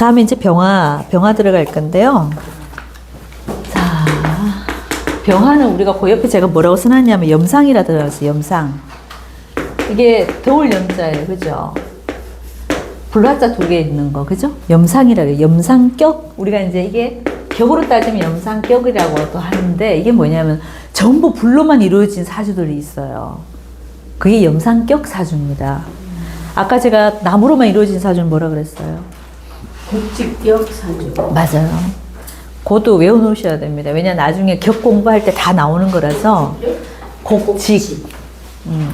다음에 이제 병화 들어갈 건데요. 자, 병화는 우리가 그 옆에 제가 뭐라고 써놨냐면 염상이라 들어갔어요. 염상. 이게 더울 염자예요. 그죠? 불화자 두 개 있는 거. 그죠? 염상이라고 해요. 염상격. 우리가 이제 이게 격으로 따지면 염상격이라고도 하는데 이게 뭐냐면 전부 불로만 이루어진 사주들이 있어요. 그게 염상격 사주입니다. 아까 제가 나무로만 이루어진 사주는 뭐라 그랬어요? 곡직격 사주. 맞아요. 그것도 외워놓으셔야 됩니다. 왜냐 나중에 격 공부할 때 다 나오는 거라서 곡직.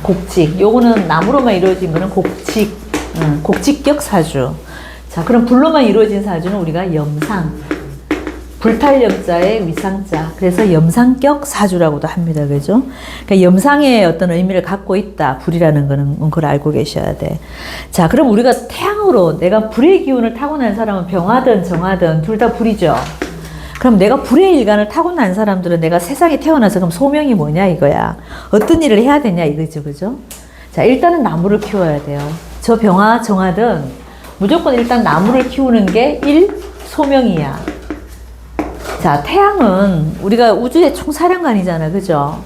곡직. 요거는 나무로만 이루어진 거는 곡직. 곡직격 사주. 자, 그럼 불로만 이루어진 사주는 우리가 염상. 불탈 염자의 위상자. 그래서 염상격 사주라고도 합니다. 그죠? 그러니까 염상의 어떤 의미를 갖고 있다. 불이라는 거는 그걸 알고 계셔야 돼. 자, 그럼 우리가 태양으로 내가 불의 기운을 타고난 사람은 병화든 정화든 둘 다 불이죠. 그럼 내가 불의 일간을 타고난 사람들은 내가 세상에 태어나서 그럼 소명이 뭐냐 이거야. 어떤 일을 해야 되냐 이거죠. 그죠? 자, 일단은 나무를 키워야 돼요. 저 병화 정화든 무조건 일단 나무를 키우는 게 소명이야. 자, 태양은 우리가 우주의 총사령관이잖아. 그죠?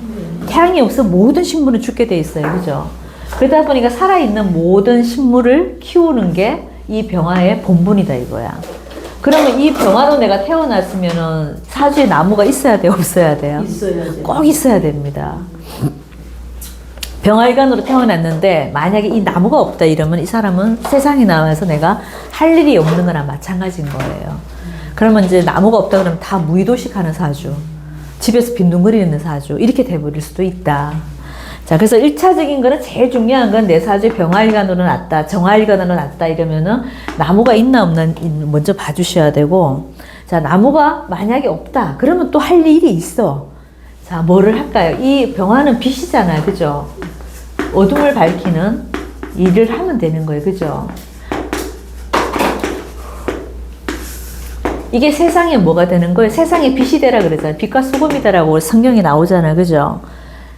태양이 없으면 모든 식물은 죽게 돼 있어요. 그죠? 그러다 보니까 살아있는 모든 식물을 키우는 게 이 병화의 본분이다 이거야. 그러면 이 병화로 내가 태어났으면은 사주에 나무가 있어야 돼요? 없어야 돼요? 있어야죠. 꼭 있어야 됩니다. 병화일간으로 태어났는데 만약에 이 나무가 없다 이러면 이 사람은 세상에 나와서 내가 할 일이 없는 거랑 마찬가지인 거예요. 그러면 이제 나무가 없다 그러면 다 무의도식 하는 사주, 집에서 빈둥거리는 사주 이렇게 돼버릴 수도 있다. 자, 그래서 1차적인 거는 제일 중요한 건 내 사주에 병화일간으로 났다, 정화일간으로 났다 이러면은 나무가 있나 없나 먼저 봐주셔야 되고, 자, 나무가 만약에 없다 그러면 또 할 일이 있어. 자, 뭐를 할까요? 이 병화는 빛이잖아요. 그죠? 어둠을 밝히는 일을 하면 되는 거예요. 그죠? 이게 세상에 뭐가 되는 거예요? 세상에 빛이 되라 그러잖아요. 빛과 소금이다라고 성경에 나오잖아요. 그죠?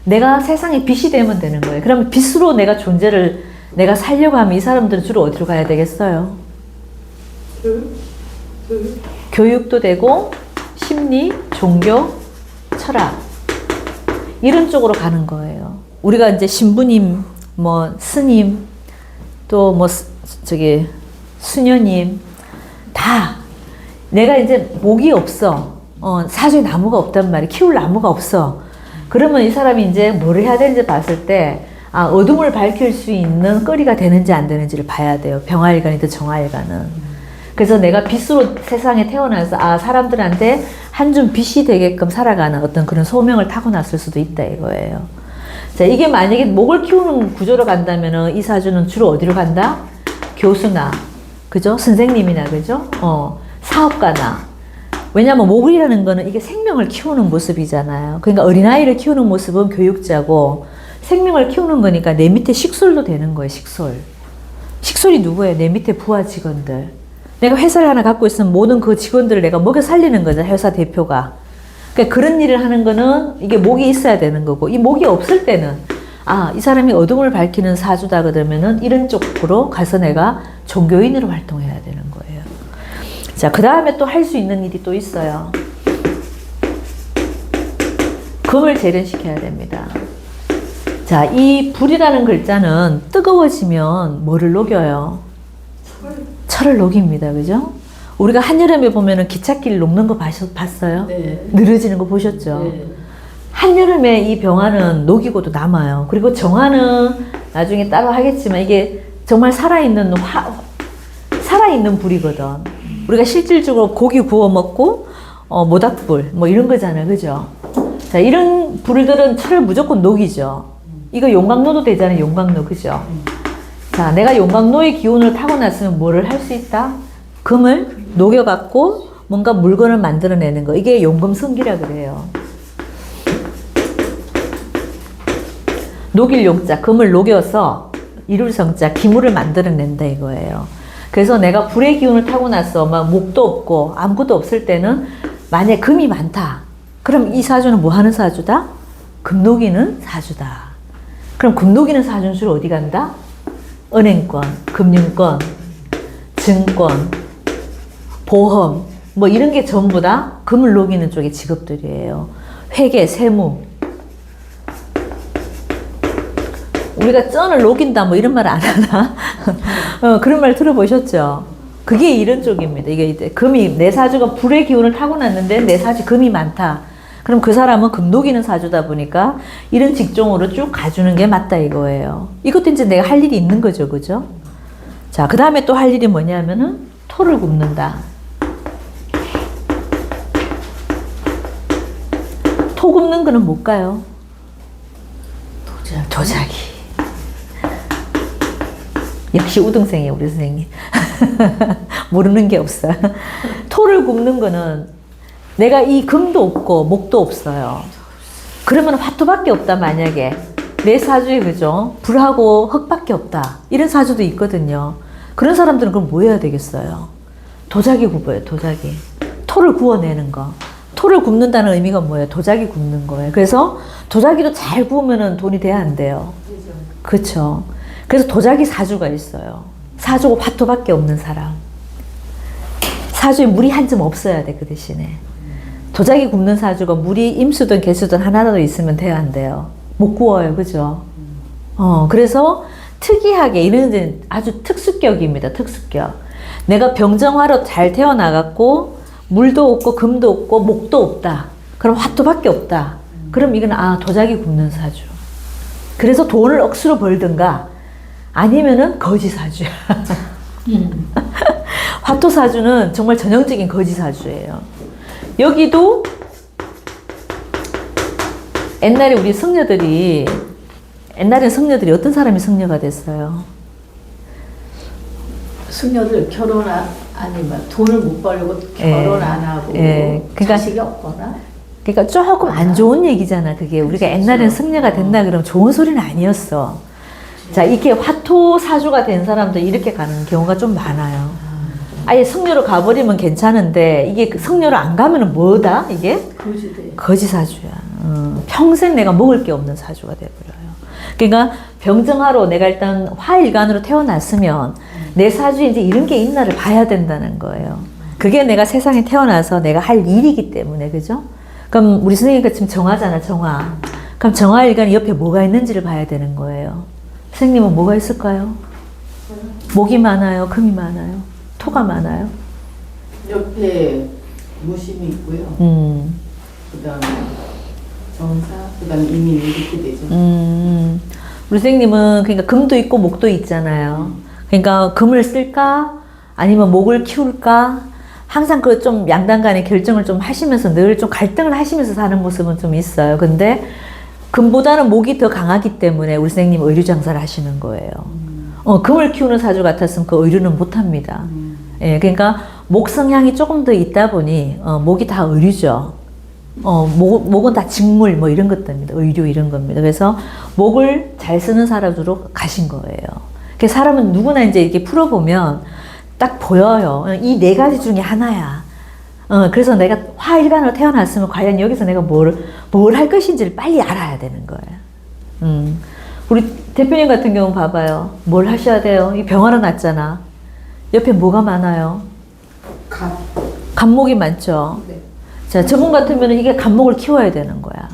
내가 세상에 빛이 되면 되는 거예요. 그러면 빛으로 내가 존재를 내가 살려고 하면 이 사람들은 주로 어디로 가야 되겠어요? 교육도 되고 심리, 종교, 철학 이런 쪽으로 가는 거예요. 우리가 이제 신부님, 뭐 스님, 또 뭐 수녀님 다 내가 이제 목이 없어. 사주에 나무가 없단 말이야. 키울 나무가 없어. 그러면 이 사람이 이제 뭐를 해야 되는지 봤을 때, 아, 어둠을 밝힐 수 있는 거리가 되는지 안 되는지를 봐야 돼요. 병화일간이든 정화일간은. 그래서 내가 빛으로 세상에 태어나서, 아, 사람들한테 한 줌 빛이 되게끔 살아가는 어떤 그런 소명을 타고났을 수도 있다 이거예요. 자, 이게 만약에 목을 키우는 구조로 간다면은 이 사주는 주로 어디로 간다? 교수나, 그죠? 선생님이나, 그죠? 사업가나. 왜냐하면 목이라는 거는 이게 생명을 키우는 모습이잖아요. 그러니까 어린아이를 키우는 모습은 교육자고 생명을 키우는 거니까 내 밑에 식솔도 되는 거예요. 식솔. 식솔이 누구예요? 내 밑에 부하 직원들. 내가 회사를 하나 갖고 있으면 모든 그 직원들을 내가 먹여 살리는 거죠. 회사 대표가. 그러니까 그런 일을 하는 거는 이게 목이 있어야 되는 거고, 이 목이 없을 때는 아, 이 사람이 어둠을 밝히는 사주다 그러면은 이런 쪽으로 가서 내가 종교인으로 활동해야 되는 거예요. 자, 그 다음에 또 할 수 있는 일이 또 있어요. 금을 재련시켜야 됩니다. 자, 이 불이라는 글자는 뜨거워지면 뭐를 녹여요? 철을 녹입니다. 그죠? 우리가 한여름에 보면은 기찻길 녹는 거 봤어요? 네. 늘어지는 거 보셨죠? 네. 한여름에 이 병화는 녹이고도 남아요. 그리고 정화는 나중에 따로 하겠지만 이게 정말 살아있는 불이거든. 우리가 실질적으로 고기 구워 먹고 모닥불 뭐 이런 거잖아요. 그죠? 자, 이런 불들은 철을 무조건 녹이죠. 이거 용광로도 되잖아요. 용광로. 그죠? 자, 내가 용광로의 기운을 타고났으면 뭐를 할 수 있다? 금을 녹여갖고 뭔가 물건을 만들어내는 거. 이게 용금성기라 그래요. 녹일 용자, 금을 녹여서 이룰 성자, 기물을 만들어낸다 이거예요. 그래서 내가 불의 기운을 타고났어. 막 목도 없고 아무것도 없을 때는 만약에 금이 많다. 그럼 이 사주는 뭐 하는 사주다? 금 녹이는 사주다. 그럼 금 녹이는 사주는 주로 어디 간다? 은행권, 금융권, 증권, 보험, 뭐 이런 게 전부 다 금을 녹이는 쪽의 직업들이에요. 회계, 세무. 우리가 쩐을 녹인다 뭐 이런 말 안 하나? 그런 말 들어보셨죠? 그게 이런 쪽입니다. 이게 이제 금이, 내 사주가 불의 기운을 타고났는데 내 사주 금이 많다. 그럼 그 사람은 금 녹이는 사주다 보니까 이런 직종으로 쭉 가주는 게 맞다 이거예요. 이것도 이제 내가 할 일이 있는 거죠. 그죠? 자, 그 다음에 또 할 일이 뭐냐면은 토를 굽는다. 토 굽는 거는 뭘까요? 도자기. 역시 우등생이에요, 우리 선생님. 모르는 게 없어요. 토를 굽는 거는 내가 이 금도 없고 목도 없어요. 그러면 화토밖에 없다, 만약에. 내 사주에, 그죠? 불하고 흙밖에 없다. 이런 사주도 있거든요. 그런 사람들은 그럼 뭐 해야 되겠어요? 도자기 굽어요, 도자기. 토를 구워내는 거. 토를 굽는다는 의미가 뭐예요? 도자기 굽는 거예요. 그래서 도자기도 잘 구우면 돈이 돼야 안 돼요. 그렇죠. 그래서 도자기 사주가 있어요. 사주고 화토밖에 없는 사람. 사주에 물이 한 점 없어야 돼, 그 대신에. 도자기 굽는 사주가 물이 임수든 개수든 하나라도 있으면 돼야 안 돼요. 못 구워요, 그죠? 그래서 특이하게 이런 데는 아주 특수격입니다, 특수격. 내가 병정화로 잘 태어나갔고 물도 없고 금도 없고 목도 없다. 그럼 화토밖에 없다. 그럼 이건 도자기 굽는 사주. 그래서 돈을 억수로 벌든가 아니면은 거지 사주야. 화토 사주는 정말 전형적인 거지 사주예요. 여기도 옛날에 우리 성녀들이, 옛날에 성녀들이 어떤 사람이 성녀가 됐어요? 수녀들 결혼 아니면 돈을 못 벌고 결혼 안 하고 그러니까, 자식이 없거나. 그러니까 조금 안 좋은 얘기잖아. 그게 우리가 옛날엔 성녀가 된다 그러면 좋은 소리는 아니었어. 자, 이렇게 화토 사주가 된 사람도 이렇게 가는 경우가 좀 많아요. 아예 성녀로 가버리면 괜찮은데 이게 성녀로 안 가면은 뭐다? 이게 거지 사주야. 평생 내가 먹을 게 없는 사주가 돼버려요. 그러니까 병정화로 내가 일단 화일간으로 태어났으면 내 사주에 이제 이런 게 있나를 봐야 된다는 거예요. 그게 내가 세상에 태어나서 내가 할 일이기 때문에, 그죠? 그럼 우리 선생님과 지금 정화잖아, 정화. 그럼 정화일간이 옆에 뭐가 있는지를 봐야 되는 거예요. 선생님은 뭐가 있을까요? 목이 많아요? 금이 많아요? 토가 많아요? 옆에 무심이 있고요. 그다음에 정사, 그다음에 이민 이렇게 되죠. 우리 선생님은 그러니까 금도 있고 목도 있잖아요. 그러니까 금을 쓸까? 아니면 목을 키울까? 항상 그 좀 양당 간의 결정을 좀 하시면서 늘 좀 갈등을 하시면서 사는 모습은 좀 있어요. 근데 금보다는 목이 더 강하기 때문에 우리 선생님 의류 장사를 하시는 거예요. 금을 키우는 사주 같았으면 그 의류는 못 합니다. 예, 그러니까 목 성향이 조금 더 있다 보니 목이 다 의류죠. 목은 다 직물 뭐 이런 것들입니다. 의류 이런 겁니다. 그래서 목을 잘 쓰는 사람으로 가신 거예요. 그 사람은 누구나 이제 이렇게 풀어보면 딱 보여요. 이 네 가지 중에 하나야. 그래서 내가 화일간으로 태어났으면 과연 여기서 내가 뭘 할 것인지를 빨리 알아야 되는 거예요. 우리 대표님 같은 경우 봐봐요. 뭘 하셔야 돼요? 이 병화로 났잖아. 옆에 뭐가 많아요? 간목이 많죠. 네. 자, 저분 같으면 이게 간목을 키워야 되는 거야.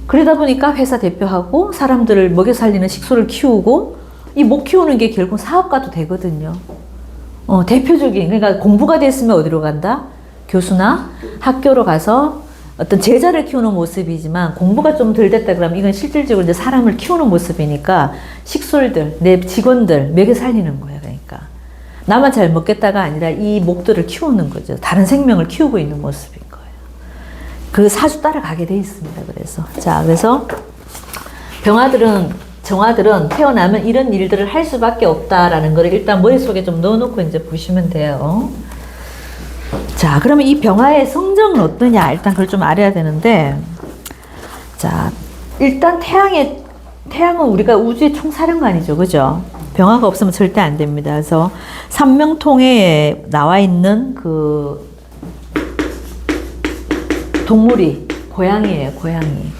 그러다 보니까 회사 대표하고 사람들을 먹여 살리는 식소를 키우고 이 목 키우는 게 결국 사업가도 되거든요. 대표적인, 그러니까 공부가 됐으면 어디로 간다? 교수나 학교로 가서 어떤 제자를 키우는 모습이지만 공부가 좀 덜 됐다 그러면 이건 실질적으로 이제 사람을 키우는 모습이니까 식솔들, 내 직원들 먹여 살리는 거예요. 그러니까 나만 잘 먹겠다가 아니라 이 목들을 키우는 거죠. 다른 생명을 키우고 있는 모습인 거예요. 그 사주 따라가게 돼 있습니다. 그래서 정화들은 태어나면 이런 일들을 할 수밖에 없다라는 거를 일단 머릿속에 좀 넣어놓고 이제 보시면 돼요. 자, 그러면 이 병화의 성정은 어떠냐? 일단 그걸 좀 알아야 되는데, 자, 일단 태양은 우리가 우주의 총사령관이죠. 그죠? 병화가 없으면 절대 안 됩니다. 그래서 삼명통에 나와 있는 그 동물이 고양이에요, 고양이.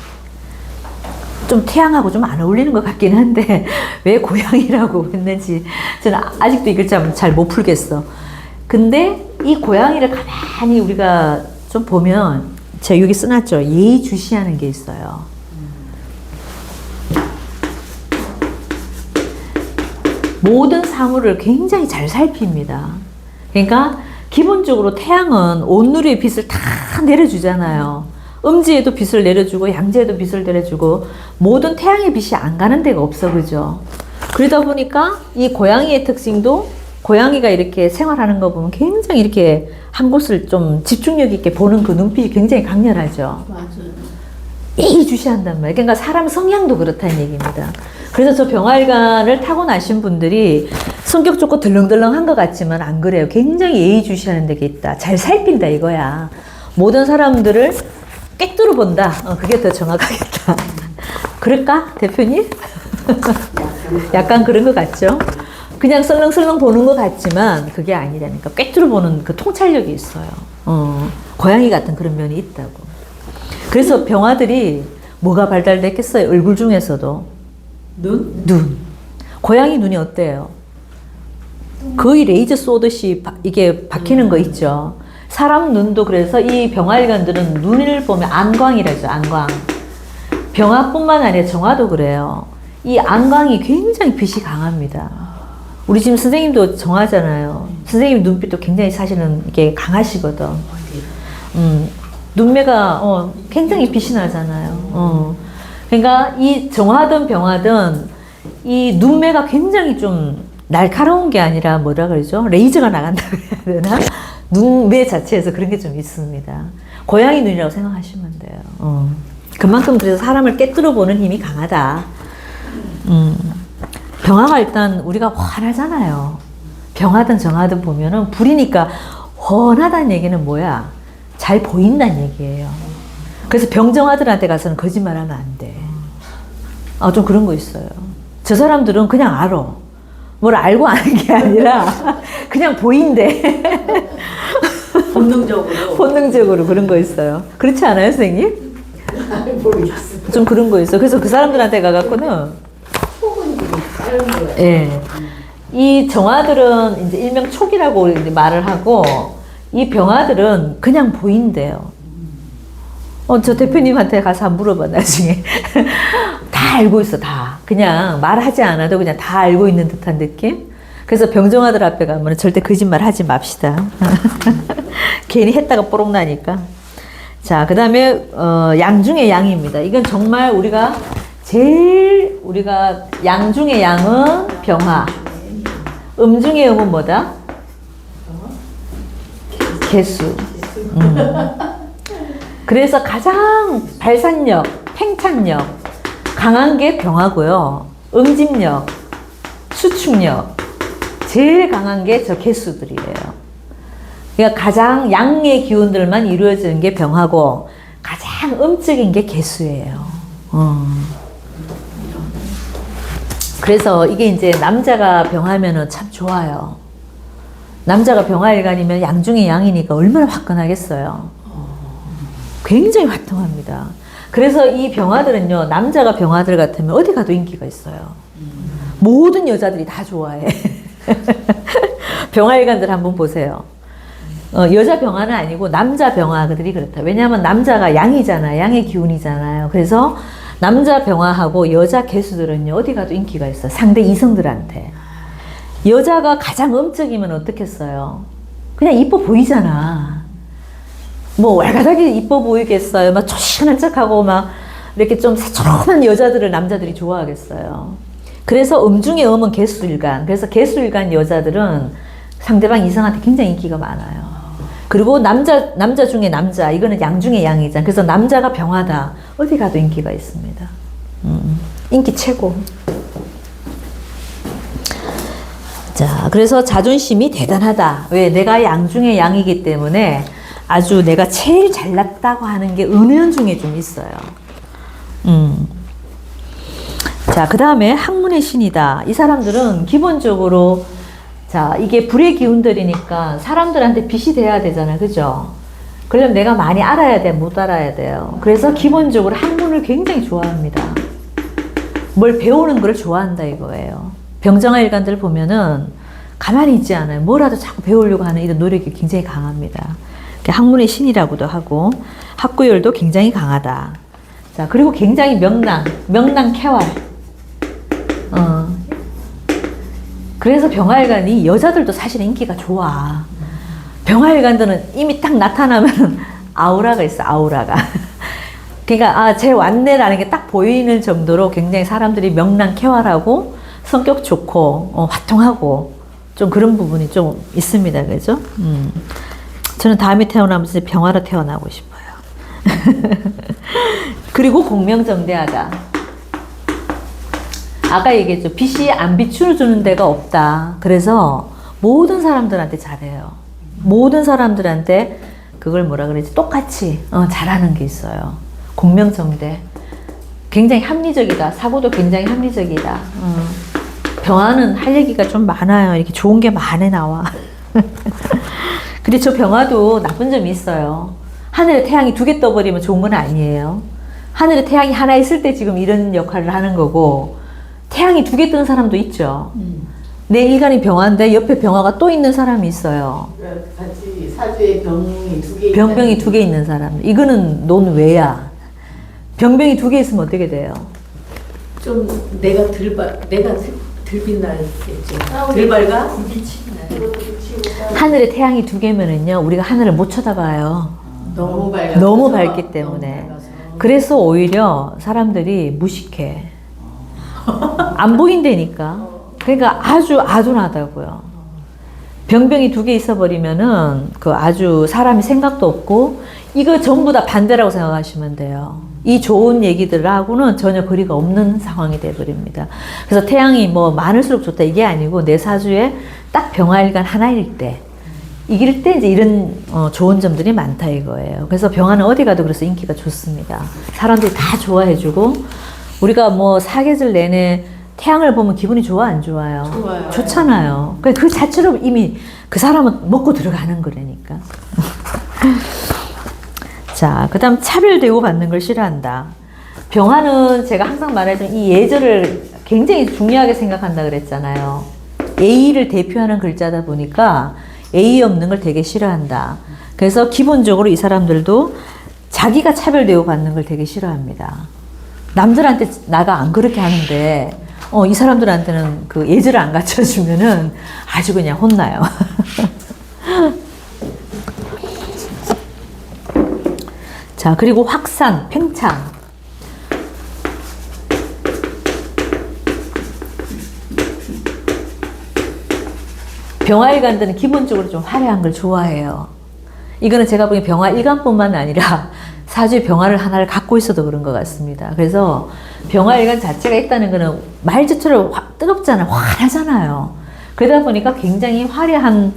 좀 태양하고 좀 안 어울리는 것 같긴 한데 왜 고양이라고 했는지 저는 아직도 이걸 잘 못 풀겠어. 근데 이 고양이를 가만히 우리가 좀 보면, 제가 여기 써놨죠. 예의주시하는 게 있어요. 모든 사물을 굉장히 잘 살핍니다. 그러니까 기본적으로 태양은 온누리의 빛을 다 내려주잖아요. 음지에도 빛을 내려주고 양지에도 빛을 내려주고 모든 태양의 빛이 안 가는 데가 없어, 그죠? 그러다 보니까 이 고양이의 특징도 고양이가 이렇게 생활하는 거 보면 굉장히 이렇게 한 곳을 좀 집중력 있게 보는 그 눈빛이 굉장히 강렬하죠. 맞아요. 예의주시한단 말이에요. 그러니까 사람 성향도 그렇다는 얘기입니다. 그래서 저 병활관을 타고 나신 분들이 성격 좋고 덜렁덜렁한 것 같지만 안 그래요. 굉장히 예의주시하는 데가 있다. 잘 살핀다 이거야. 모든 사람들을 꿰뚫어 본다. 그게 더 정확하겠다. 그럴까, 대표님? 약간 그런 것 같죠? 그냥 설렁설렁 보는 것 같지만 그게 아니라니까. 꿰뚫어 보는 그 통찰력이 있어요. 고양이 같은 그런 면이 있다고. 그래서 병아들이 뭐가 발달됐겠어요? 얼굴 중에서도. 눈. 고양이 눈이 어때요? 거의 레이저 쏘듯이 이게 박히는 거 있죠. 사람 눈도 그래서 이 병아리관들은 눈을 보면 안광이라죠. 안광. 병아뿐만 아니라 정아도 그래요. 이 안광이 굉장히 빛이 강합니다. 우리 지금 선생님도 정하잖아요. 선생님 눈빛도 굉장히 사실은 이게 강하시거든. 눈매가 굉장히 빛이 나잖아요. 그러니까 이 정하든 병하든 이 눈매가 굉장히 좀 날카로운 게 아니라 뭐라 그러죠? 레이저가 나간다고 해야 되나? 눈매 자체에서 그런 게 좀 있습니다. 고양이 눈이라고 생각하시면 돼요. 그만큼 그래서 사람을 깨뜨려 보는 힘이 강하다. 병아가 일단 우리가 환하잖아요. 병하든 정하든 보면은 불이니까 훤하다는 얘기는 뭐야? 잘 보인다는 얘기예요. 그래서 병정아들한테 가서는 거짓말하면 안 돼. 좀 그런 거 있어요. 저 사람들은 그냥 알아. 뭘 알고 아는 게 아니라 그냥 보인대. 본능적으로 그런 거 있어요. 그렇지 않아요, 선생님? 모르겠어요. 좀 그런 거 있어. 그래서 그 사람들한테 가갖고는 예. 이 정아들은 이제 일명 촉이라고 이제 말을 하고 이 병아들은 그냥 보인대요. 저 대표님한테 가서 한번 물어봐, 나중에. 다 알고 있어, 다. 그냥 말하지 않아도 그냥 다 알고 있는 듯한 느낌? 그래서 병정아들 앞에 가면 절대 거짓말 하지 맙시다. 괜히 했다가 뽀록 나니까. 자, 그 다음에, 양 중의 양입니다. 이건 정말 우리가 양 중의 양은 병화. 중의 음은 뭐다? 개수. 그래서 가장 발산력, 팽창력 강한 게 병화고요. 응집력, 수축력 제일 강한 게 저 개수들이에요. 그러니까 가장 양의 기운들만 이루어지는 게 병화고 가장 음적인 게 개수예요. 그래서 이게 이제 남자가 병하면은 참 좋아요. 남자가 병화일간이면 양 중에 양이니까 얼마나 화끈하겠어요. 굉장히 활동합니다. 그래서 이 병아들은요, 남자가 병아들 같으면 어디 가도 인기가 있어요. 모든 여자들이 다 좋아해. 병아일간들 한번 보세요. 여자 병아는 아니고 남자 병아들이 그렇다. 왜냐하면 남자가 양이잖아요. 양의 기운이잖아요. 그래서 남자 병아하고 여자 개수들은요, 어디 가도 인기가 있어요. 상대 이성들한테. 여자가 가장 음적이면 어떻겠어요? 그냥 이뻐 보이잖아. 뭐 왈가닥이 이뻐 보이겠어요. 막 조신한 척하고 막 이렇게 좀 새초롬한 여자들을 남자들이 좋아하겠어요. 그래서 중에 음은 개수일간. 그래서 개수일간 여자들은 상대방 이성한테 굉장히 인기가 많아요. 그리고 남자 중에 남자, 이거는 양 중에 양이잖아. 그래서 남자가 병하다. 어디 가도 인기가 있습니다. 인기 최고. 자, 그래서 자존심이 대단하다. 왜? 내가 양 중에 양이기 때문에 아주 내가 제일 잘났다고 하는 게 은연 중에 좀 있어요. 자, 그 다음에 학문의 신이다. 이 사람들은 기본적으로, 자, 이게 불의 기운들이니까 사람들한테 빛이 돼야 되잖아요. 그죠? 그러려면 내가 많이 알아야 돼, 못 알아야 돼요. 그래서 기본적으로 학문을 굉장히 좋아합니다. 뭘 배우는 걸 좋아한다 이거예요. 병정화 일간들 보면은 가만히 있지 않아요. 뭐라도 자꾸 배우려고 하는 이런 노력이 굉장히 강합니다. 학문의 신이라고도 하고 학구열도 굉장히 강하다. 자, 그리고 굉장히 명랑쾌활. 그래서 병화일간이 여자들도 사실 인기가 좋아. 병화일간들은 이미 딱 나타나면 아우라가 있어, 아우라가. 그러니까 쟤 왔네라는 게 딱 보이는 정도로 굉장히 사람들이 명랑쾌활하고 성격 좋고 화통하고 좀 그런 부분이 좀 있습니다. 그죠? 저는 다음에 태어나면 진짜 병화로 태어나고 싶어요. 그리고 공명정대하다. 아까 얘기했죠. 빛이 안 비추어주는 데가 없다. 그래서 모든 사람들한테 잘해요. 모든 사람들한테 그걸 뭐라 그러지? 똑같이 잘하는 게 있어요. 공명정대. 굉장히 합리적이다. 사고도 굉장히 합리적이다. 병화는 할 얘기가 좀 많아요. 이렇게 좋은 게 많이 나와. 근데 저 병화도 나쁜 점이 있어요. 하늘에 태양이 2개 떠버리면 좋은 건 아니에요. 하늘에 태양이 하나 있을 때 지금 이런 역할을 하는 거고, 태양이 2개 뜬 사람도 있죠. 내 일간이 병화인데 옆에 병화가 또 있는 사람이 있어요. 같이 사주에 병이 2개 병이 2개 있는 사람. 이거는 논외야. 병병이 2개 있으면 어떻게 돼요? 좀 내가 덜 빛나겠죠. 덜 밝아? 하늘에 태양이 2개면은요, 우리가 하늘을 못 쳐다봐요. 너무 밝아. 너무 밝기 때문에. 그래서 오히려 사람들이 무식해. 안 보인다니까. 그러니까 아주 아둔하다고요. 병병이 2개 있어버리면은 그 아주 사람이 생각도 없고, 이거 전부 다 반대라고 생각하시면 돼요. 이 좋은 얘기들하고는 전혀 거리가 없는 상황이 돼버립니다. 그래서 태양이 뭐 많을수록 좋다 이게 아니고, 내 사주에 딱 병화일간 하나일 때, 이길 때 이제 이런 좋은 점들이 많다 이거예요. 그래서 병화는 어디 가도 그래서 인기가 좋습니다. 사람들이 다 좋아해주고, 우리가 뭐 사계절 내내 태양을 보면 기분이 좋아 안 좋아요? 좋아요. 좋잖아요. 그 자체로 이미 그 사람은 먹고 들어가는 거라니까. 자, 그 다음 차별대우 받는 걸 싫어한다. 병화는 제가 항상 말하지만 이 예절을 굉장히 중요하게 생각한다 그랬잖아요. 예의를 대표하는 글자다 보니까 예의 없는 걸 되게 싫어한다. 그래서 기본적으로 이 사람들도 자기가 차별대우 받는 걸 되게 싫어합니다. 남들한테 나가 안 그렇게 하는데 이 사람들한테는 그 예절을 안 갖춰주면은 아주 그냥 혼나요. 자, 그리고 확산, 팽창. 병화일간들은 기본적으로 좀 화려한 걸 좋아해요. 이거는 제가 보기엔 병화일간뿐만 아니라 사주에 병화를 하나를 갖고 있어도 그런 것 같습니다. 그래서 병화일간 자체가 있다는 거는 말투처럼 뜨겁잖아요. 환하잖아요. 그러다 보니까 굉장히 화려한,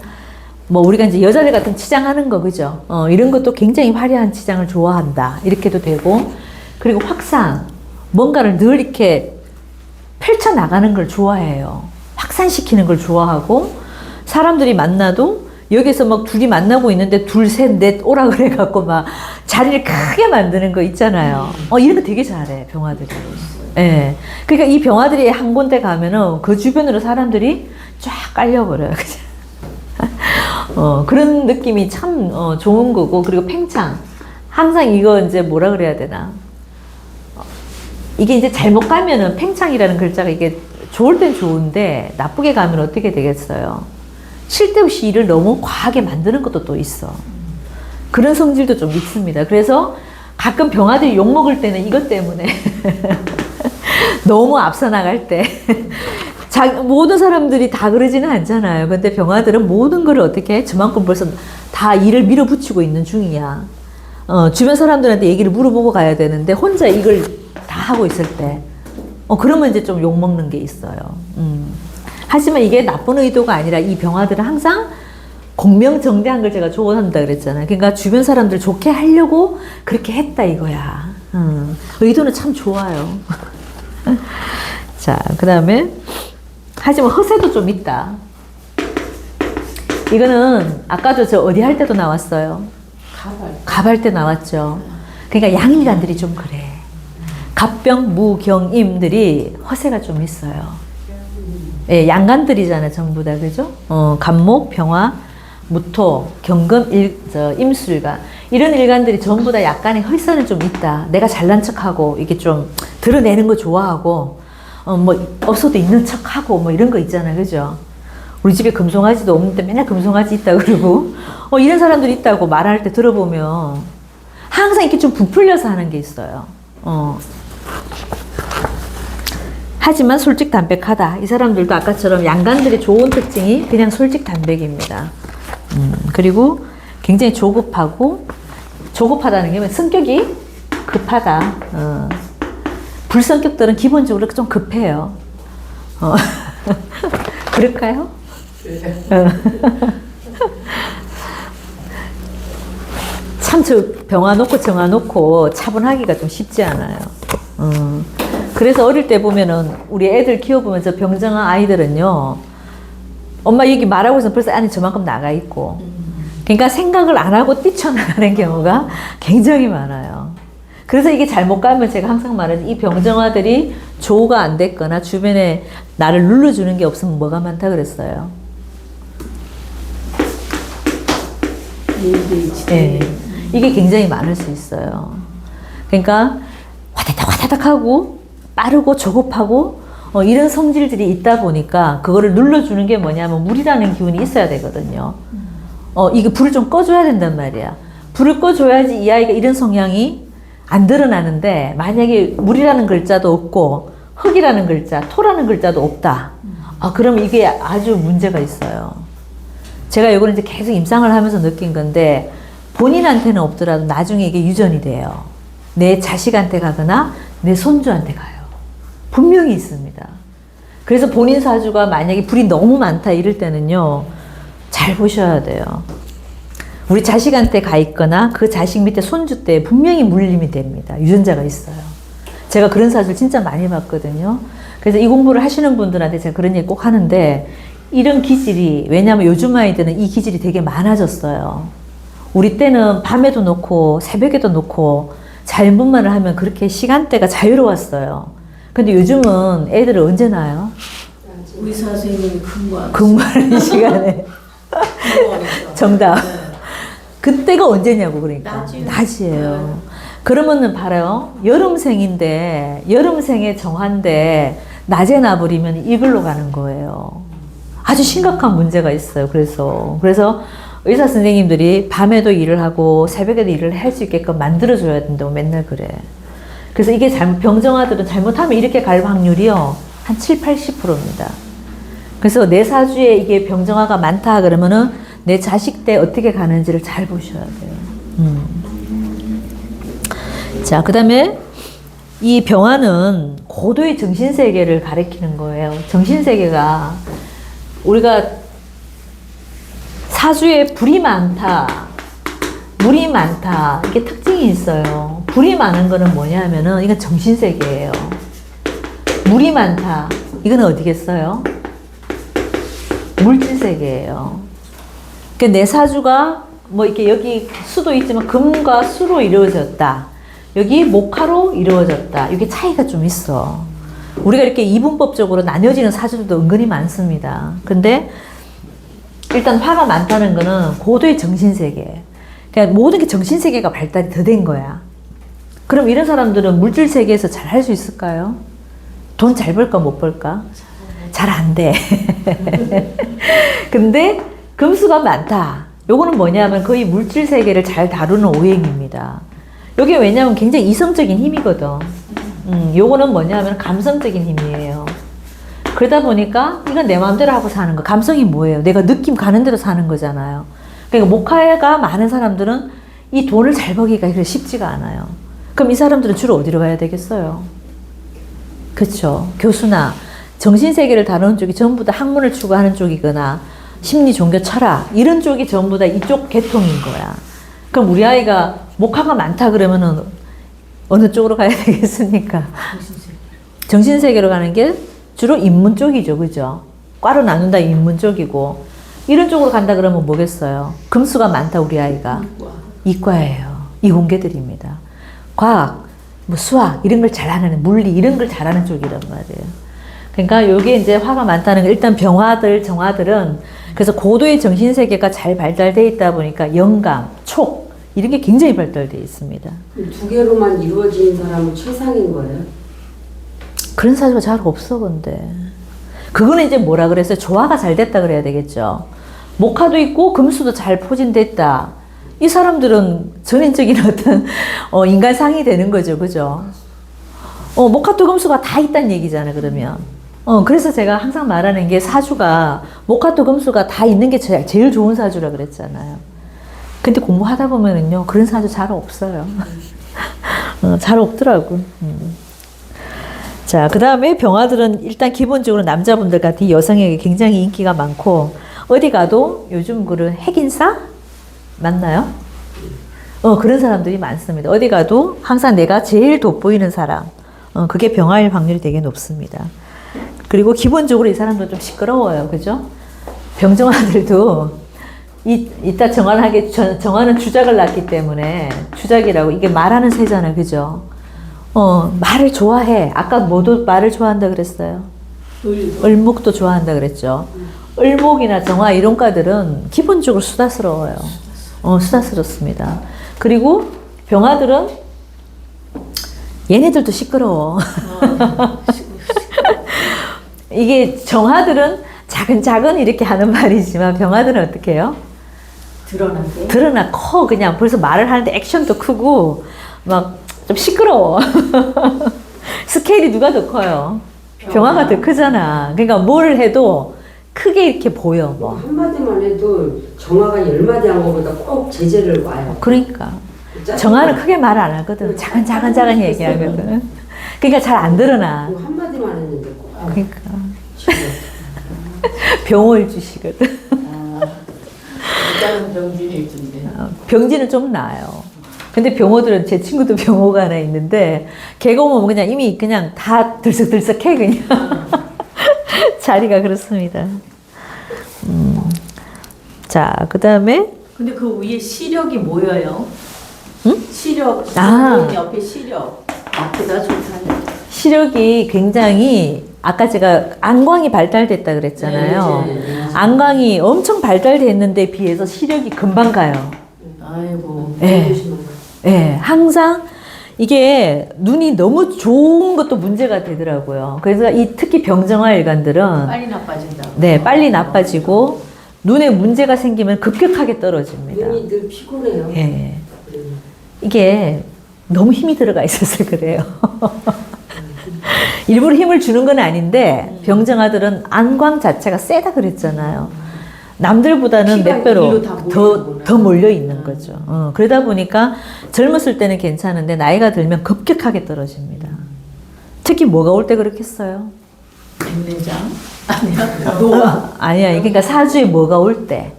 뭐 우리가 이제 여자들 같은 치장하는 거, 그죠? 이런 것도 굉장히 화려한 치장을 좋아한다. 이렇게도 되고, 그리고 확산, 뭔가를 늘 이렇게 펼쳐나가는 걸 좋아해요. 확산시키는 걸 좋아하고, 사람들이 만나도 여기서 막 둘이 만나고 있는데 둘, 셋, 넷 오라 그래갖고 막 자리를 크게 만드는 거 있잖아요. 이런 거 되게 잘해, 병화들이. 예. 그러니까 이 병화들이 한 군데 가면은 그 주변으로 사람들이 쫙 깔려버려요. 그죠? 그런 느낌이 참 좋은 거고, 그리고 팽창. 항상 이거 이제 뭐라 그래야 되나. 이게 이제 잘못 가면은 팽창이라는 글자가 이게 좋을 땐 좋은데 나쁘게 가면 어떻게 되겠어요? 쓸데없이 일을 너무 과하게 만드는 것도 또 있어. 그런 성질도 좀 있습니다. 그래서 가끔 병화들이 욕먹을 때는 이것 때문에 너무 앞서 나갈 때 모든 사람들이 다 그러지는 않잖아요. 근데 병화들은 모든 걸 어떻게 해? 저만큼 벌써 다 일을 밀어붙이고 있는 중이야. 주변 사람들한테 얘기를 물어보고 가야 되는데 혼자 이걸 다 하고 있을 때 그러면 이제 좀 욕먹는 게 있어요. 하지만 이게 나쁜 의도가 아니라 이 병화들은 항상 공명정대한 걸 제가 좋아한다 그랬잖아요. 그러니까 주변 사람들 좋게 하려고 그렇게 했다 이거야. 의도는 참 좋아요. 자, 그 다음에 하지만 허세도 좀 있다. 이거는 아까도 저 어디 할 때도 나왔어요. 갑할 때 나왔죠. 그러니까 양일간들이 좀 그래. 갑병, 무경임들이 허세가 좀 있어요. 예, 양간들이잖아요, 전부 다. 그죠? 간목, 병화, 무토, 경금, 임술관. 이런 일간들이 전부 다 약간의 헐선이 좀 있다. 내가 잘난 척하고, 이게 좀 드러내는 거 좋아하고, 뭐, 없어도 있는 척하고, 뭐 이런 거 있잖아요. 그죠? 우리 집에 금송아지도 없는데 맨날 금송아지 있다 그러고, 이런 사람들이 있다고 말할 때 들어보면, 항상 이렇게 좀 부풀려서 하는 게 있어요. 하지만 솔직담백하다. 이 사람들도 아까처럼 양간들의 좋은 특징이 그냥 솔직담백입니다. 그리고 굉장히 조급하다는 게 성격이 급하다. 불성격들은 기본적으로 좀 급해요. 그럴까요? 참 저 병화 놓고 정화 놓고 차분하기가 좀 쉽지 않아요. 그래서 어릴 때 보면은 우리 애들 키워보면 저 병정한 아이들은요, 엄마 여기 말하고 있으면 벌써 안에 저만큼 나가 있고, 그러니까 생각을 안 하고 뛰쳐나가는 경우가 굉장히 많아요. 그래서 이게 잘못 가면 제가 항상 말하는 이 병정아들이 조우가 안 됐거나 주변에 나를 눌러주는 게 없으면 뭐가 많다 그랬어요. 네. 이게 굉장히 많을 수 있어요. 그러니까 화다닥 하고 빠르고 조급하고 이런 성질들이 있다 보니까 그거를 눌러주는 게 뭐냐면 물이라는 기운이 있어야 되거든요. 이게 불을 좀 꺼줘야 된단 말이야. 불을 꺼줘야지 이 아이가 이런 성향이 안 드러나는데, 만약에 물이라는 글자도 없고 흙이라는 글자, 토라는 글자도 없다. 그럼 이게 아주 문제가 있어요. 제가 이거는 이제 계속 임상을 하면서 느낀 건데, 본인한테는 없더라도 나중에 이게 유전이 돼요. 내 자식한테 가거나 내 손주한테 가요. 분명히 있습니다. 그래서 본인 사주가 만약에 불이 너무 많다 이럴 때는요, 잘 보셔야 돼요. 우리 자식한테 가 있거나 그 자식 밑에 손주 때 분명히 물림이 됩니다. 유전자가 있어요. 제가 그런 사주를 진짜 많이 봤거든요. 그래서 이 공부를 하시는 분들한테 제가 그런 얘기 꼭 하는데, 이런 기질이, 왜냐하면 요즘 아이들은 이 기질이 되게 많아졌어요. 우리 때는 밤에도 놓고 새벽에도 놓고 잘못만을 하면 그렇게 시간대가 자유로웠어요. 근데 요즘은 애들을 언제 낳아요? 의사 선생님이 근무하는 시간에. 정답. 그때가 언제냐고. 그러니까 낮이에요. 그러면은 봐요, 여름생인데, 여름생의 정화인데 낮에 놔버리면 이글로 가는 거예요. 아주 심각한 문제가 있어요. 그래서 의사 선생님들이 밤에도 일을 하고 새벽에도 일을 할 수 있게끔 만들어줘야 된다고 맨날 그래. 그래서 이게 병정아들은 잘못하면 이렇게 갈 확률이요, 한 7, 80%입니다. 그래서 내 사주에 이게 병정아가 많다 그러면은 내 자식 때 어떻게 가는지를 잘 보셔야 돼요. 자, 그 다음에 이 병화는 고도의 정신세계를 가리키는 거예요. 정신세계가 우리가 사주에 불이 많다, 물이 많다, 이게 특징이 있어요. 불이 많은 거는 뭐냐면은 이건 정신세계예요. 물이 많다, 이건 어디겠어요? 물질세계예요. 그러니까 내 사주가 뭐 이렇게 여기 수도 있지만 금과 수로 이루어졌다, 여기 목화로 이루어졌다, 이게 차이가 좀 있어. 우리가 이렇게 이분법적으로 나뉘어지는 사주들도 은근히 많습니다. 근데 일단 화가 많다는 거는 고도의 정신세계. 그러니까 모든 게 정신세계가 발달이 더 된 거야. 그럼 이런 사람들은 물질세계에서 잘 할 수 있을까요? 돈 잘 벌까 못 벌까? 잘 안 돼. 근데 금수가 많다. 요거는 뭐냐면 거의 물질세계를 잘 다루는 오행입니다. 요게 왜냐면 굉장히 이성적인 힘이거든. 요거는 뭐냐면 감성적인 힘이에요. 그러다 보니까 이건 내 마음대로 하고 사는 거. 감성이 뭐예요? 내가 느낌 가는 대로 사는 거잖아요. 그러니까 목화가 많은 사람들은 이 돈을 잘 벌기가 그렇게 쉽지가 않아요. 그럼 이 사람들은 주로 어디로 가야 되겠어요? 그렇죠. 교수나 정신세계를 다루는 쪽이 전부 다 학문을 추구하는 쪽이거나 심리, 종교, 철학 이런 쪽이 전부 다 이쪽 계통인 거야. 그럼 우리 아이가 목화가 많다 그러면은 어느 쪽으로 가야 되겠습니까? 정신세계로 가는 게 주로 인문 쪽이죠. 그죠? 과로 나눈다 인문 쪽이고, 이런 쪽으로 간다 그러면 뭐겠어요? 금수가 많다 우리 아이가. 이과예요. 이공계들입니다. 과학, 뭐 수학 이런 걸 잘하는, 물리 이런 걸 잘하는 쪽이란 말이에요. 그러니까 요게 이제 화가 많다는 거 일단 병화들, 정화들은 그래서 고도의 정신세계가 잘 발달되어 있다 보니까 영감, 촉 이런 게 굉장히 발달되어 있습니다. 두 개로만 이루어지는 사람은 최상인 거예요? 그런 사주가 잘 없어 근데. 그거는 이제 뭐라 그랬어요? 조화가 잘 됐다 그래야 되겠죠. 목화도 있고 금수도 잘 포진됐다. 이 사람들은 전인적인 어떤 인간상이 되는 거죠. 그죠? 목화토 금수가 다 있다는 얘기잖아 그러면. 그래서 제가 항상 말하는 게 사주가 목화토 금수가 다 있는 게 제일 좋은 사주라 그랬잖아요. 근데 공부하다 보면은요 그런 사주 잘 없어요. 잘 없더라고. 자, 그 다음에 병화들은 일단 기본적으로 남자분들 같은 여성에게 굉장히 인기가 많고 어디 가도 요즘 그런 핵인싸 맞나요? 그런 사람들이 많습니다. 어디 가도 항상 내가 제일 돋보이는 사람. 그게 병화일 확률이 되게 높습니다. 그리고 기본적으로 이 사람도 좀 시끄러워요. 그죠? 병정화들도 이따 정화는 주작을 낳기 때문에 주작이라고 이게 말하는 새잖아요. 그죠? 말을 좋아해. 아까 뭐도 말을 좋아한다 그랬어요? 을목도 좋아한다 그랬죠. 을목이나 정화 이론가들은 기본적으로 수다스러워요. 수다스럽습니다. 그리고 병화들은 얘네들도 시끄러워. 이게 정화들은 작은 이렇게 하는 말이지만 병화들은 어떻게 해요? 드러나게. 드러나 커 그냥 벌써 말을 하는데 액션도 크고 막 좀 시끄러워. 스케일이 누가 더 커요? 병화가 더 크잖아. 그러니까 뭘 해도 크게 이렇게 보여. 뭐. 한마디만 해도 정화가 10마디 한 것보다 꼭 제재를 와요. 그러니까 정화는 크게 말 안 하거든. 작은 얘기하거든. 그러니까 잘 안 드러나. 한마디만 했는데 꼭. 그러니까 병월 주시거든. 일단은 병진이 있던데. 병진은 좀 나아요. 근데 병호들은 제 친구도 병호가 하나 있는데 걔가 오면 그냥 이미 그냥 다 들썩들썩해 그냥. 자리가 그렇습니다. 자, 그 다음에 근데 그 위에 시력이 모여요. 응? 시력. 아. 옆에 시력. 나쁘다 좋다. 시력이 굉장히 아까 제가 안광이 발달됐다 그랬잖아요. 네. 안광이 엄청 발달됐는데 비해서 시력이 금방 가요. 아이고. 예. 예, 항상 이게 눈이 너무 좋은 것도 문제가 되더라고요. 그래서 특히 병정화 일간들은 빨리 나빠진다. 네, 빨리 나빠지고 눈에 문제가 생기면 급격하게 떨어집니다. 눈이 늘 피곤해요. 예. 이게 너무 힘이 들어가 있어서 그래요. 일부러 힘을 주는 건 아닌데 병정화들은 안광 자체가 세다 그랬잖아요. 남들보다는 몇 배로 더 몰려 있는 거죠. 그러다 보니까 젊었을 때는 괜찮은데 나이가 들면 급격하게 떨어집니다. 특히 뭐가 올 때 그렇겠어요? 백내장? 아니야. 노화. 아니야. 그러니까 사주에 뭐가 올 때.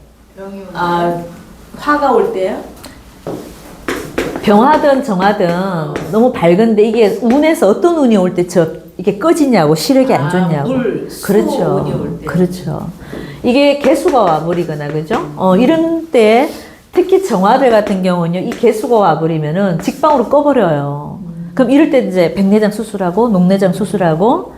아, 화가 올 때요? 병화든 정화든 너무 밝은데 이게 운에서 어떤 운이 올 때 이게 꺼지냐고 시력이 안 좋냐고. 그렇죠. 운이 올 때. 그렇죠. 이게 개수가 와버리거나 그죠? 이런 때 특히 정화들 같은 경우는요, 이 개수가 와버리면은 직방으로 꺼버려요. 그럼 이럴 때 이제 백내장 수술하고 녹내장 수술하고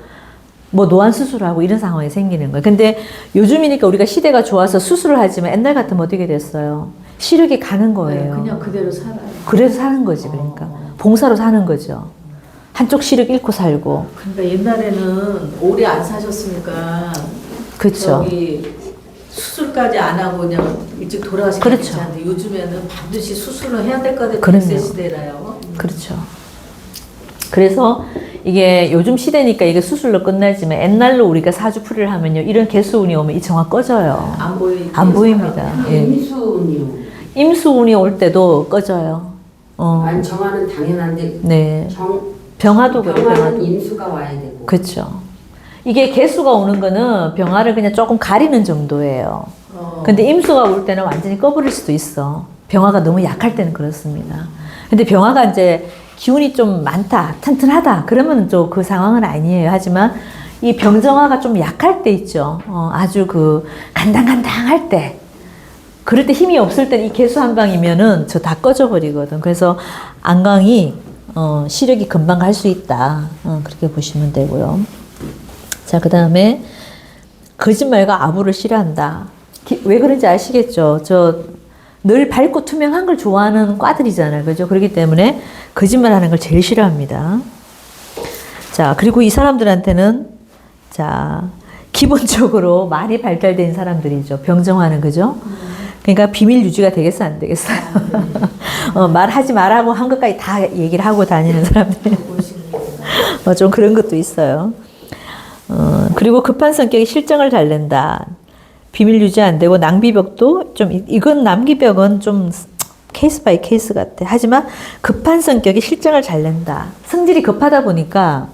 뭐 노안 수술하고 이런 상황이 생기는 거예요. 근데 요즘이니까 우리가 시대가 좋아서 수술을 하지만 옛날 같으면 어떻게 됐어요? 시력이 가는 거예요. 그냥 그대로 살아요. 그래서 사는 거지, 그러니까. 봉사로 사는 거죠. 한쪽 시력 잃고 살고. 그러니까 옛날에는 오래 안 사셨으니까 그렇죠. 저기 수술까지 안 하고 그냥 일찍 돌아가시는 게 그렇죠. 괜찮은데 요즘에는 반드시 수술을 해야 될 거같아요. 그럼요. 100세 시대라요. 그렇죠. 그래서 이게 요즘 시대니까 이게 수술로 끝나지만 옛날로 우리가 사주풀이를 하면요, 이런 개수운이 오면 이 정화 꺼져요. 안 보입니다. 예. 임수운이요. 임수운이 올 때도 꺼져요. 아니 정화는 당연한데 네. 병화도 그래요. 병화는 병화도. 임수가 와야 되고. 그렇죠. 이게 개수가 오는 거는 병화를 그냥 조금 가리는 정도예요. 근데 임수가 올 때는 완전히 꺼버릴 수도 있어. 병화가 너무 약할 때는 그렇습니다. 근데 병화가 이제 기운이 좀 많다, 튼튼하다, 그러면 좀 그 상황은 아니에요. 하지만 이 병정화가 좀 약할 때 있죠. 아주 그 간당간당할 때. 그럴 때 힘이 없을 땐 이 개수 한 방이면은 저 다 꺼져 버리거든. 그래서 안광이 시력이 금방 갈 수 있다. 그렇게 보시면 되고요. 자, 그 다음에 거짓말과 아부를 싫어한다. 왜 그런지 아시겠죠? 늘 밝고 투명한 걸 좋아하는 과들이잖아요. 그죠? 그렇기 때문에 거짓말 하는 걸 제일 싫어합니다. 자, 그리고 이 사람들한테는, 자, 기본적으로 말이 발달된 사람들이죠. 병정화는, 그죠? 그러니까 비밀 유지가 되겠어, 안 되겠어요? 말하지 말라고 한 것까지 다 얘기를 하고 다니는 사람들. 좀 그런 것도 있어요. 그리고 급한 성격이 실정을 잘 낸다. 비밀 유지 안 되고 낭비벽도 좀, 이건 낭비벽은 좀 케이스 바이 케이스 같아. 하지만 급한 성격이 실정을 잘 낸다. 성질이 급하다 보니까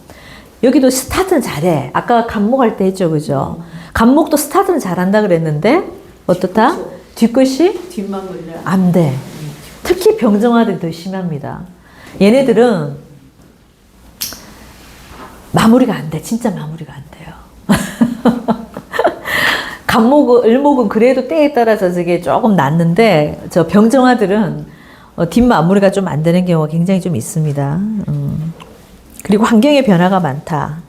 여기도 스타트는 잘해. 아까 간목할 때 했죠, 그죠? 간목도 스타트는 잘한다 그랬는데 어떻다? 뒤끝이 뒷만 걸려. 안 돼. 특히 병정화들이 더 심합니다. 얘네들은 마무리가 안 돼. 진짜 마무리가 안 돼요. 을목은 그래도 때에 따라서 저게 조금 낫는데, 저 병정화들은 뒷마무리가 좀 안 되는 경우가 굉장히 좀 있습니다. 그리고 환경의 변화가 많다.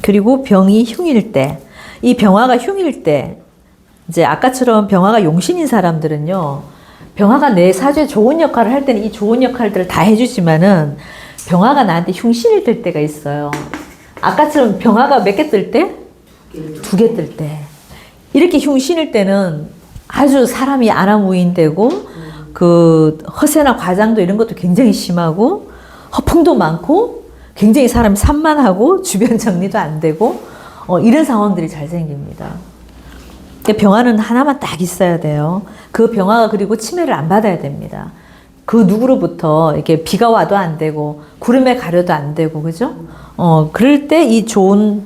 그리고 병이 흉일 때, 이 병화가 흉일 때, 이제 아까처럼 병화가 용신인 사람들은요, 병화가 내 사주에 좋은 역할을 할 때는 이 좋은 역할들을 다 해주지만은 병화가 나한테 흉신이 될 때가 있어요. 아까처럼 병화가 몇 개 뜰 때? 2개 뜰 때. 이렇게 흉신일 때는 아주 사람이 안하무인되고, 그 허세나 과장도 이런 것도 굉장히 심하고, 허풍도 많고, 굉장히 사람이 산만하고, 주변 정리도 안 되고, 이런 상황들이 잘 생깁니다. 병화는 하나만 딱 있어야 돼요. 그 병화가 그리고 침해를 안 받아야 됩니다. 그 누구로부터 이렇게 비가 와도 안 되고 구름에 가려도 안 되고, 그죠? 그럴 때 이 좋은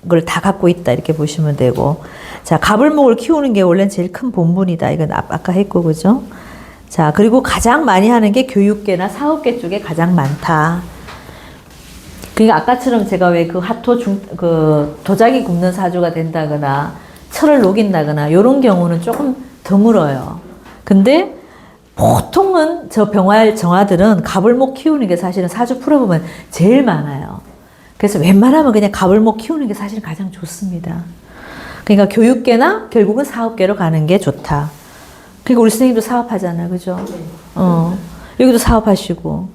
걸 다 갖고 있다 이렇게 보시면 되고, 자, 갑을목을 키우는 게 원래는 제일 큰 본분이다. 이건 아까 했고, 그죠? 자, 그리고 가장 많이 하는 게 교육계나 사업계 쪽에 가장 많다. 그러니까 아까처럼 제가 왜 그 도자기 굽는 사주가 된다거나 철을 녹인다거나 이런 경우는 조금 드물어요. 근데 보통은 저 정화들은 갑을목 키우는 게 사실은 사주 풀어보면 제일 많아요. 그래서 웬만하면 그냥 갑을목 키우는 게 사실 가장 좋습니다. 그러니까 교육계나 결국은 사업계로 가는 게 좋다. 그리고 우리 선생님도 사업하잖아요. 그죠? 여기도 사업하시고.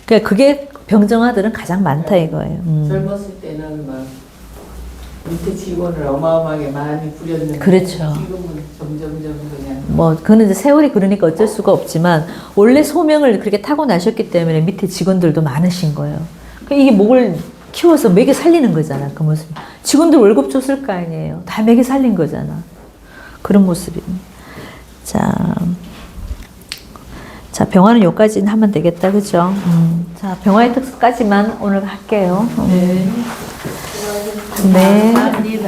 그러니까 그게 병정화들은 가장 많다 이거예요. 젊었을 때는 막 밑에 직원을 어마어마하게 많이 부렸는데, 그렇죠. 지금은 점점점 그냥 그거는 이제 세월이 그러니까 어쩔 수가 없지만, 원래 소명을 그렇게 타고나셨기 때문에 밑에 직원들도 많으신 거예요. 그러니까 이게 목을 키워서 먹여 살리는 거잖아, 그 모습. 직원들 월급 줬을 거 아니에요. 다 먹여 살린 거잖아. 그런 모습입니다. 자, 병화는 여기까지는 하면 되겠다, 그죠? 자, 병화의 특수까지만 오늘 할게요. 네. 네. 감사합니다.